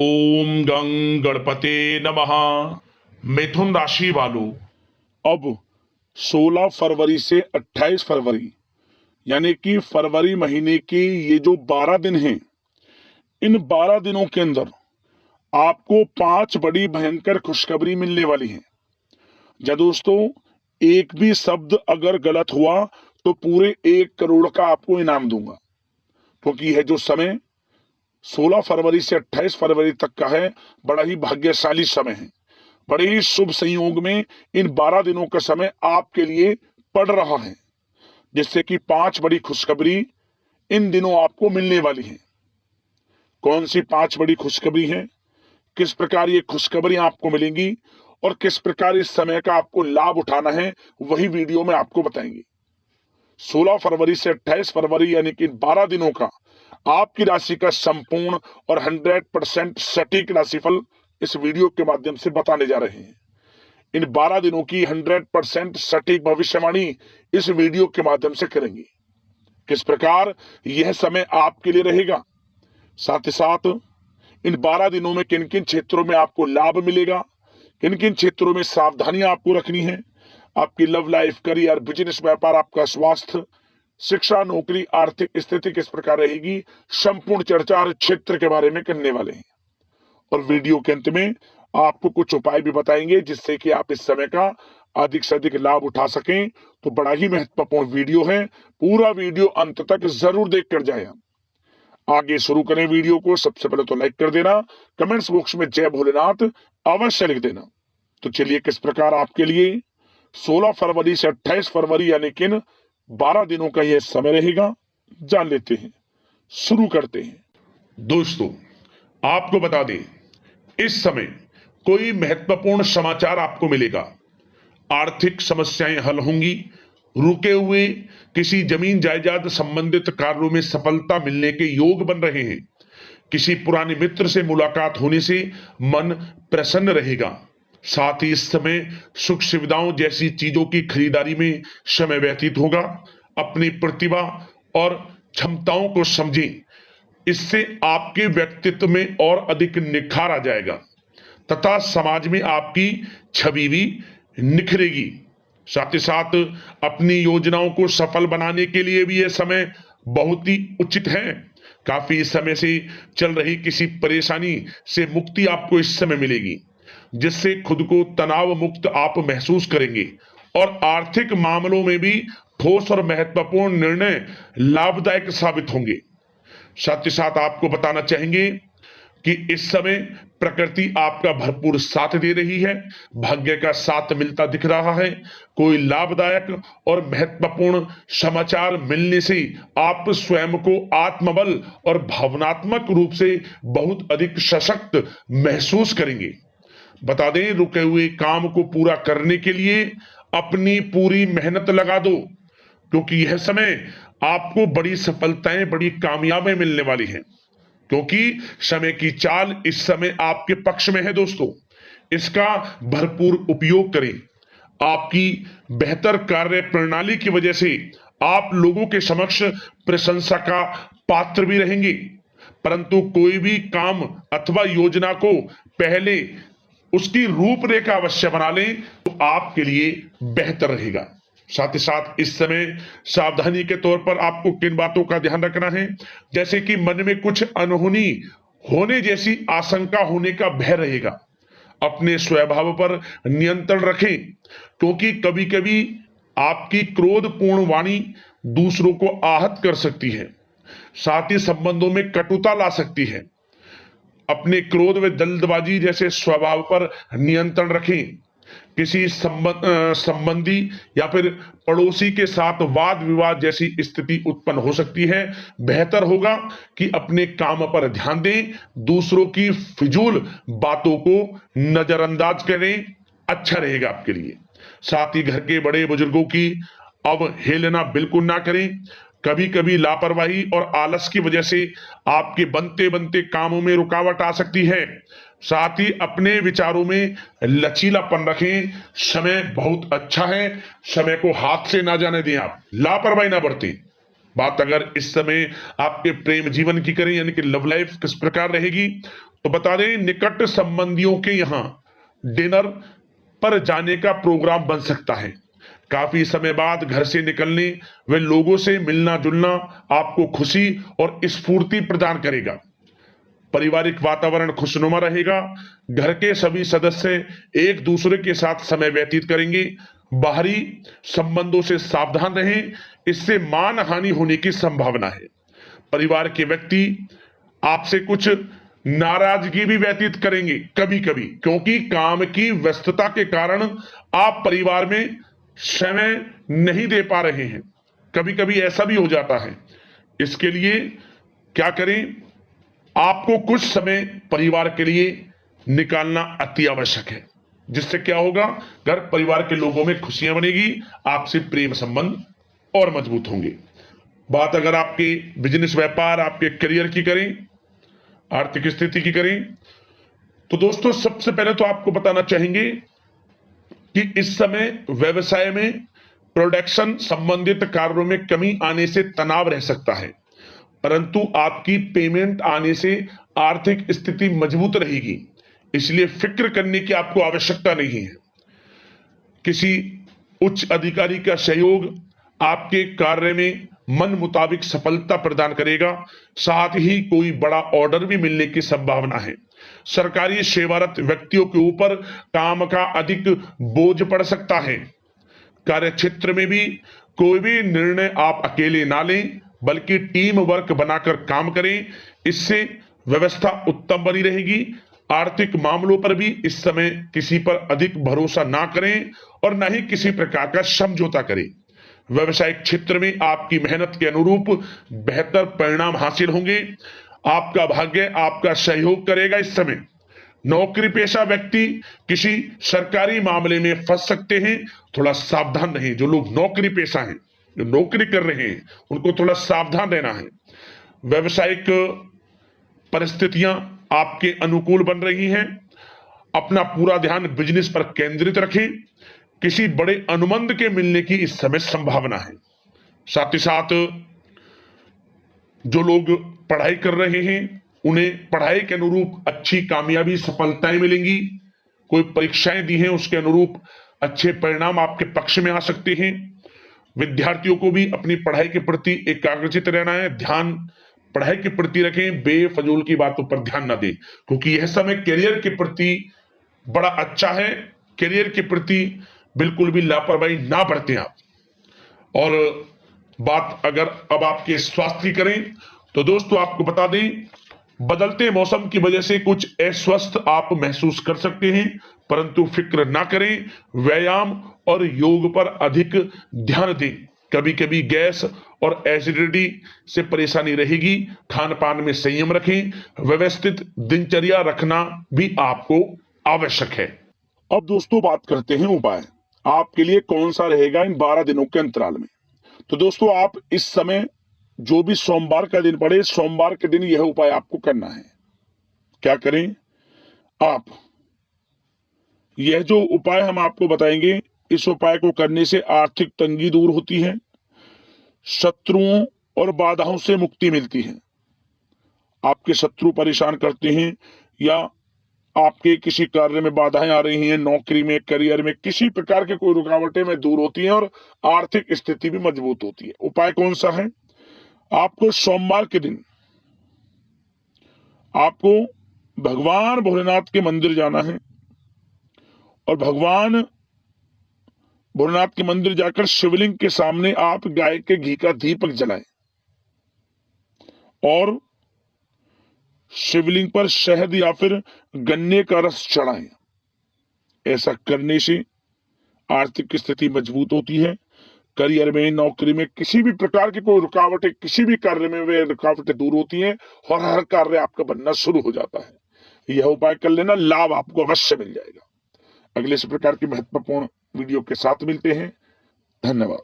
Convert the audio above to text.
ओम गं गणपते नमः। मिथुन राशि वालों, अब 16 फरवरी से 28 फरवरी यानी कि फरवरी महीने के ये जो 12 दिन हैं, इन 12 दिनों के अंदर आपको 5 बड़ी भयंकर खुशखबरी मिलने वाली है। या दोस्तों, एक भी शब्द अगर गलत हुआ तो पूरे 1 करोड़ का आपको इनाम दूंगा, क्योंकि यह जो समय 16 फरवरी से 28 फरवरी तक का है, बड़ा ही भाग्यशाली समय है। बड़े ही शुभ संयोग में इन 12 दिनों का समय आपके लिए पड़ रहा है, जिससे कि 5 बड़ी खुशखबरी इन दिनों आपको मिलने वाली है। कौन सी 5 बड़ी खुशखबरी है, किस प्रकार ये खुशखबरी आपको मिलेंगी और किस प्रकार इस समय का आपको लाभ उठाना है, वही वीडियो में आपको बताएंगे। 16 फरवरी से 28 फरवरी यानी कि 12 दिनों का आपकी राशि का संपूर्ण और 100% सटीक राशिफल इस वीडियो के माध्यम से बताने जा रहे हैं। इन 12 दिनों की 100% सटीक भविष्यवाणी इस वीडियो के माध्यम से करेंगे। किस प्रकार यह समय आपके लिए रहेगा, साथ ही साथ इन 12 दिनों में किन किन क्षेत्रों में आपको लाभ मिलेगा, किन किन क्षेत्रों में सावधानियां आपको रखनी है, आपकी लव लाइफ, करियर, बिजनेस, व्यापार, आपका स्वास्थ्य, शिक्षा, नौकरी, आर्थिक स्थिति किस प्रकार रहेगी, संपूर्ण चर्चा हर क्षेत्र के बारे में करने वाले हैं। और वीडियो के अंत में आपको कुछ उपाय भी बताएंगे जिससे कि आप इस समय का अधिक से अधिक लाभ उठा सकें। तो बड़ा ही महत्वपूर्ण वीडियो है, पूरा वीडियो अंत तक जरूर देख कर जाए। आगे शुरू करें वीडियो को। सबसे पहले तो लाइक कर देना, कमेंट्स बॉक्स में जय भोलेनाथ अवश्य लिख देना। तो चलिए, किस प्रकार आपके लिए 16 फरवरी से 28 फरवरी यानी कि 12 दिनों का यह समय रहेगा, जान लेते हैं। शुरू करते हैं। दोस्तों, आपको बता दें, इस समय कोई महत्वपूर्ण समाचार आपको मिलेगा। आर्थिक समस्याएं हल होंगी। रुके हुए किसी जमीन जायदाद संबंधित कार्यों में सफलता मिलने के योग बन रहे हैं। किसी पुराने मित्र से मुलाकात होने से मन प्रसन्न रहेगा। साथ ही इस समय सुख सुविधाओं जैसी चीजों की खरीदारी में समय व्यतीत होगा। अपनी प्रतिभा और क्षमताओं को समझें, इससे आपके व्यक्तित्व में और अधिक निखार आ जाएगा तथा समाज में आपकी छवि भी निखरेगी। साथ ही साथ अपनी योजनाओं को सफल बनाने के लिए भी यह समय बहुत ही उचित है। काफी समय से चल रही किसी परेशानी से मुक्ति आपको इस समय मिलेगी, जिससे खुद को तनाव मुक्त आप महसूस करेंगे और आर्थिक मामलों में भी ठोस और महत्वपूर्ण निर्णय लाभदायक साबित होंगे। साथ ही साथ आपको बताना चाहेंगे कि इस समय प्रकृति आपका भरपूर साथ दे रही है। भाग्य का साथ मिलता दिख रहा है। कोई लाभदायक और महत्वपूर्ण समाचार मिलने से आप स्वयं को आत्मबल और भावनात्मक रूप से बहुत अधिक सशक्त महसूस करेंगे। बता दें, रुके हुए काम को पूरा करने के लिए अपनी पूरी मेहनत लगा दो, क्योंकि यह समय आपको बड़ी सफलताएं, बड़ी कामयाबियां मिलने वाली हैं। क्योंकि समय की चाल इस समय आपके पक्ष में है दोस्तों, इसका भरपूर उपयोग करें। आपकी बेहतर कार्य प्रणाली की वजह से आप लोगों के समक्ष प्रशंसा का पात्र भी रहेंगे। परंतु कोई भी काम अथवा योजना को पहले उसकी रूपरेखा अवश्य बना लें तो आपके लिए बेहतर रहेगा। साथ ही साथ इस समय सावधानी के तौर पर आपको किन बातों का ध्यान रखना है, जैसे कि मन में कुछ अनहोनी होने जैसी आशंका होने का भय रहेगा। अपने स्वभाव पर नियंत्रण रखें, क्योंकि कभी कभी आपकी क्रोधपूर्ण वाणी दूसरों को आहत कर सकती है, साथ ही संबंधों में कटुता ला सकती है। अपने क्रोध व जल्दबाजी जैसे स्वभाव पर नियंत्रण रखें। किसी संबंधी या फिर पड़ोसी के साथ वाद विवाद जैसी स्थिति उत्पन्न हो सकती है। बेहतर होगा कि अपने काम पर ध्यान दें, दूसरों की फिजूल बातों को नजरअंदाज करें, अच्छा रहेगा आपके लिए। साथ ही घर के बड़े बुजुर्गों की अवहेलना बिल्कुल ना करें। कभी कभी लापरवाही और आलस की वजह से आपके बनते बनते कामों में रुकावट आ सकती है। साथ ही अपने विचारों में लचीलापन रखें। समय बहुत अच्छा है, समय को हाथ से ना जाने दें, आप लापरवाही ना बरतें। बात अगर इस समय आपके प्रेम जीवन की करें, यानी कि लव लाइफ किस प्रकार रहेगी, तो बता दें निकट संबंधियों के यहाँ डिनर पर जाने का प्रोग्राम बन सकता है। काफी समय बाद घर से निकलने व लोगों से मिलना जुलना आपको खुशी और स्फूर्ति प्रदान करेगा। पारिवारिक वातावरण खुशनुमा रहेगा। घर के सभी सदस्य एक दूसरे के साथ समय व्यतीत करेंगे। बाहरी संबंधों से सावधान रहें, इससे मान हानि होने की संभावना है। परिवार के व्यक्ति आपसे कुछ नाराजगी भी व्यतीत करेंगे कभी कभी, क्योंकि काम की व्यस्तता के कारण आप परिवार में समय नहीं दे पा रहे हैं। कभी कभी ऐसा भी हो जाता है। इसके लिए क्या करें, आपको कुछ समय परिवार के लिए निकालना अति आवश्यक है, जिससे क्या होगा, घर परिवार के लोगों में खुशियां बनेगी, आपसे प्रेम संबंध और मजबूत होंगे। बात अगर आपके बिजनेस व्यापार आपके करियर की करें, आर्थिक स्थिति की करें, तो दोस्तों सबसे पहले तो आपको बताना चाहेंगे कि इस समय व्यवसाय में प्रोडक्शन संबंधित कार्यों में कमी आने से तनाव रह सकता है, परंतु आपकी पेमेंट आने से आर्थिक स्थिति मजबूत रहेगी, इसलिए फिक्र करने की आपको आवश्यकता नहीं है। किसी उच्च अधिकारी का सहयोग आपके कार्य में मन मुताबिक सफलता प्रदान करेगा। साथ ही कोई बड़ा ऑर्डर भी मिलने की संभावना है। सरकारी सेवारत व्यक्तियों के ऊपर काम का अधिक बोझ पड़ सकता है। कार्य क्षेत्र में भी कोई भी निर्णय आप अकेले ना लें, बल्कि टीम वर्क बनाकर काम करें, इससे व्यवस्था उत्तम बनी रहेगी। आर्थिक मामलों पर भी इस समय किसी पर अधिक भरोसा ना करें और न ही किसी प्रकार का समझौता करें। व्यवसायिक क्षेत्र में आपकी मेहनत के अनुरूप बेहतर परिणाम हासिल होंगे। आपका भाग्य आपका सहयोग करेगा। इस समय नौकरी पेशा व्यक्ति किसी सरकारी मामले में फंस सकते हैं, थोड़ा सावधान रहें। जो लोग नौकरी पेशा हैं, जो नौकरी कर रहे हैं, उनको थोड़ा सावधान रहना है। व्यवसायिक परिस्थितियां आपके अनुकूल बन रही हैं। अपना पूरा ध्यान बिजनेस पर केंद्रित रखें। किसी बड़े अनुबंध के मिलने की इस समय संभावना है। साथ ही साथ जो लोग पढ़ाई कर रहे हैं, उन्हें पढ़ाई के अनुरूप अच्छी कामयाबी सफलताएं मिलेंगी। कोई परीक्षाएं दी हैं, उसके अनुरूप अच्छे परिणाम आपके पक्ष में आ सकते हैं। विद्यार्थियों को भी अपनी पढ़ाई के प्रति एकाग्रचित रहना है। ध्यान पढ़ाई के प्रति रखें, बेफजूल की बातों पर ध्यान न दें, क्योंकि यह समय करियर के प्रति बड़ा अच्छा है। करियर के प्रति बिल्कुल भी लापरवाही ना बरतें आप। और बात अगर अब आपके स्वास्थ्य की करें, तो दोस्तों आपको बता दें, बदलते मौसम की वजह से कुछ अस्वस्थ आप महसूस कर सकते हैं, परंतु फिक्र ना करें। व्यायाम और योग पर अधिक ध्यान दें। कभी कभी गैस और एसिडिटी से परेशानी रहेगी। खान पान में संयम रखें। व्यवस्थित दिनचर्या रखना भी आपको आवश्यक है। अब दोस्तों बात करते हैं उपाय आपके लिए कौन सा रहेगा इन 12 दिनों के अंतराल में। तो दोस्तों आप इस समय जो भी सोमवार का दिन पड़े, सोमवार के दिन यह उपाय आपको करना है। क्या करें आप, यह जो उपाय हम आपको बताएंगे, इस उपाय को करने से आर्थिक तंगी दूर होती है, शत्रुओं और बाधाओं से मुक्ति मिलती है। आपके शत्रु परेशान करते हैं या आपके किसी कार्य में बाधाएं आ रही हैं, नौकरी में, करियर में, किसी प्रकार के कोई रुकावटें में दूर होती हैं और आर्थिक स्थिति भी मजबूत होती है। उपाय कौन सा है? आपको सोमवार के दिन आपको भगवान भोलेनाथ के मंदिर जाना है और भगवान भोलेनाथ के मंदिर जाकर शिवलिंग के सामने आप गाय के घी का दीपक जलाएं और शिवलिंग पर शहद या फिर गन्ने का रस चढ़ाएं। ऐसा करने से आर्थिक स्थिति मजबूत होती है। करियर में, नौकरी में, किसी भी प्रकार की कोई रुकावटें, किसी भी कार्य में वे रुकावटें दूर होती हैं और हर कार्य आपका बनना शुरू हो जाता है। यह उपाय कर लेना, लाभ आपको अवश्य मिल जाएगा। अगले इस प्रकार की महत्वपूर्ण वीडियो के साथ मिलते हैं। धन्यवाद।